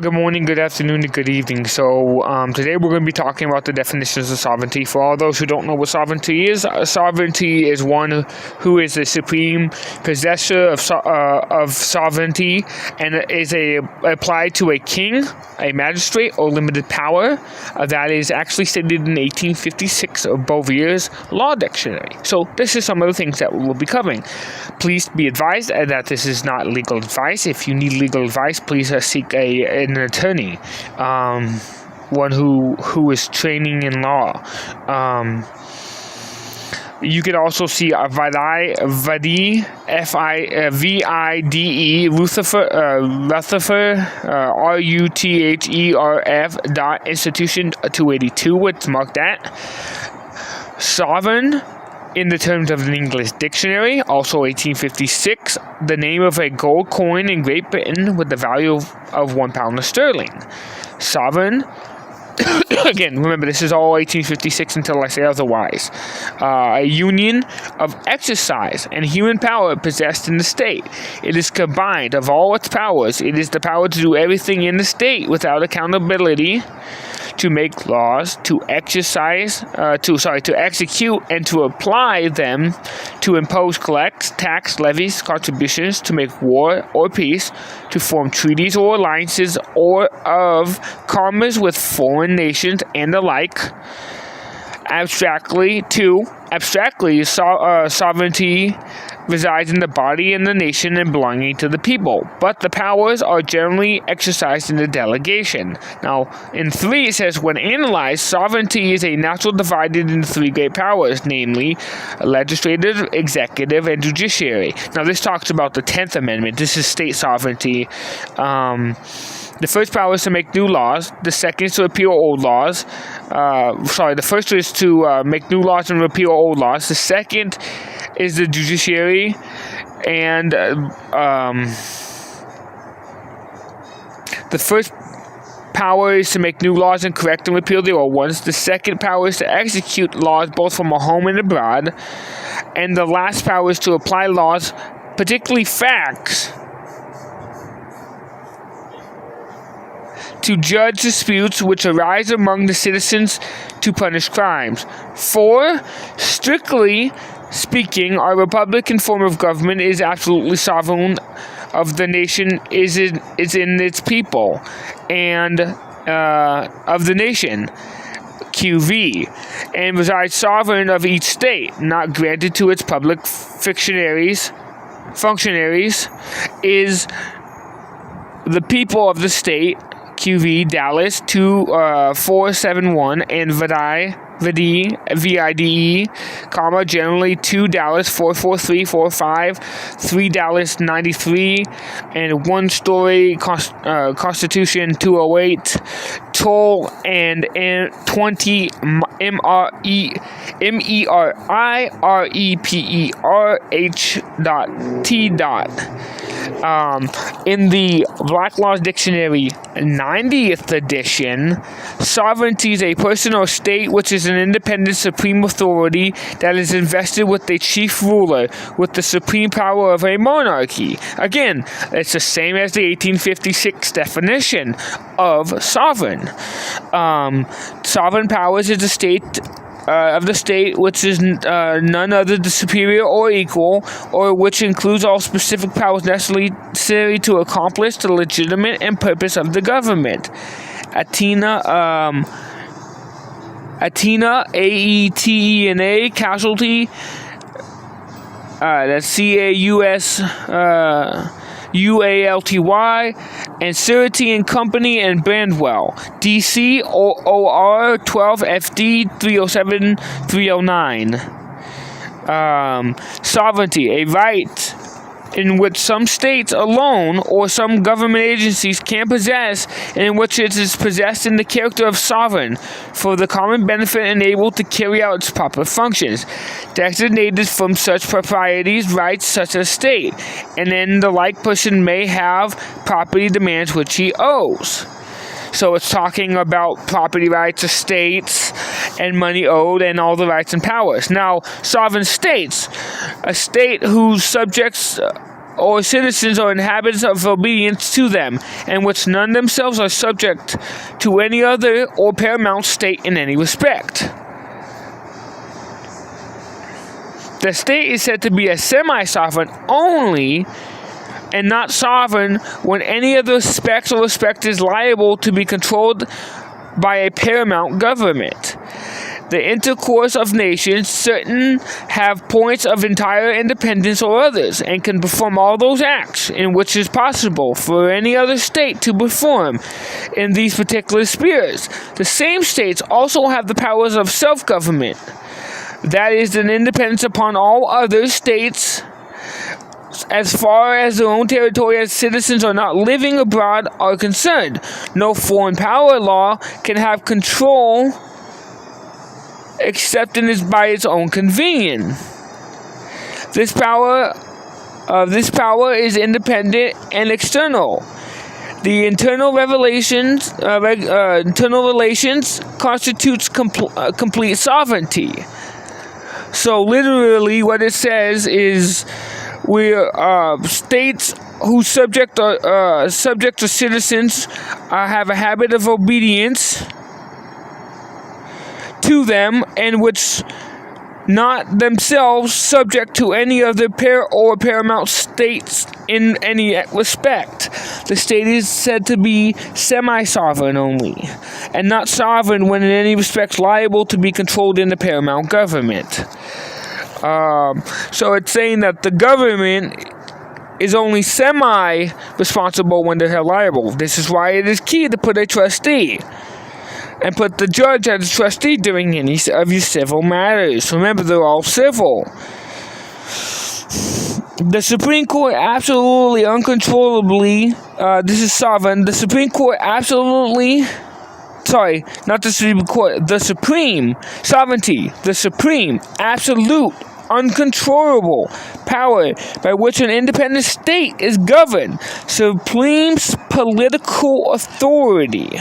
Good morning, good afternoon, and good evening. Today we're going to be talking about the definitions of sovereignty. For all those who don't know what sovereignty is one who is the supreme possessor of sovereignty and is applied to a king, a magistrate, or limited power. That is actually stated in 1856 of Bovier's Law Dictionary. So this is some of the things that we'll be covering. Please be advised that this is not legal advice. If you need legal advice, please seek an attorney, one who is training in law. You can also see Vide, F-I-V-I-D-E, Rutherford, R-U-T-H-E-R-F institution 282, which mark that. Sovereign, in the terms of the English Dictionary, also 1856, the name of a gold coin in Great Britain with the value of £1 sterling. Sovereign, again, remember this is all 1856 until I say otherwise. A union of exercise and human power possessed in the state. It is combined of all its powers. It is the power to do everything in the state without accountability, to make laws, to execute, and to apply them, to impose collects, tax, levies, contributions, to make war or peace, to form treaties or alliances or of commerce with foreign nations and the like. Abstractly, sovereignty resides in the body and the nation and belonging to the people, but the powers are generally exercised in the delegation. Now, in 3 it says, when analyzed, sovereignty is a natural divided into 3 great powers, namely legislative, executive, and judiciary. Now, this talks about the 10th Amendment. This is state sovereignty. The first power is to make new laws. The second is to repeal old laws. The first is to make new laws and repeal old laws. The second is the judiciary, and the first power is to make new laws and correct and repeal the old ones. The second power is to execute laws both from home and abroad. And the last power is to apply laws, particularly facts, to judge disputes which arise among the citizens, to punish crimes. 4. Strictly speaking, our republican form of government is absolutely sovereign of the nation, is in its people, and of the nation, QV, and resides sovereign of each state, not granted to its public functionaries, is the people of the state, QV, Dallas 2471, and Vide, VIDE, generally 2 Dallas 44345, 3 Dallas 93, and 1 story Constitution 208, toll and 20 MERIPERH.T. In the Black Laws Dictionary 90th edition, sovereignty is a person or state which is an independent supreme authority that is invested with a chief ruler with the supreme power of a monarchy. Again, it's the same as the 1856 definition of sovereign. Sovereign powers is the state of the state which is none other than superior or equal, or which includes all specific powers necessary to accomplish the legitimate and purpose of the government. Aetna, A-E-T-E-N-A, casualty, that's C-A-U-S-U-A-L-T-Y, and Surety and Company and Brandwell, D.C. OR 12 FD 307 309. Sovereignty, a right in which some states alone or some government agencies can possess, and in which it is possessed in the character of sovereign for the common benefit and able to carry out its proper functions, designated from such proprieties, rights such as state, and then the like person may have property demands which he owes. So it's talking about property rights, estates, and money owed, and all the rights and powers. Now, sovereign states, a state whose subjects or citizens or inhabitants of obedience to them, and which none themselves are subject to any other or paramount state in any respect. The state is said to be a semi-sovereign only, and not sovereign when any of the respects or respect is liable to be controlled by a paramount government. The intercourse of nations, certain have points of entire independence or others, and can perform all those acts in which is possible for any other state to perform in these particular spheres. The same states also have the powers of self-government, that is, an independence upon all other states as far as their own territory as citizens are not living abroad are concerned. No foreign power law can have control except by its own convenience. This power is independent and external. The internal relations constitutes complete sovereignty. So literally, what it says is, states whose subject or citizens have a habit of obedience to them, and which not themselves subject to any other paramount states in any respect. The state is said to be semi-sovereign only, and not sovereign when in any respect liable to be controlled in the paramount government. So it's saying that the government is only semi-responsible when they're liable. This is why it is key to put a trustee and put the judge as a trustee during any of your civil matters. Remember, they're all civil. The Supreme Court absolutely, uncontrollably, this is sovereign. The Supreme Court absolutely, not the Supreme Court, the Supreme sovereignty, the supreme, absolute, uncontrollable power by which an independent state is governed, supreme political authority.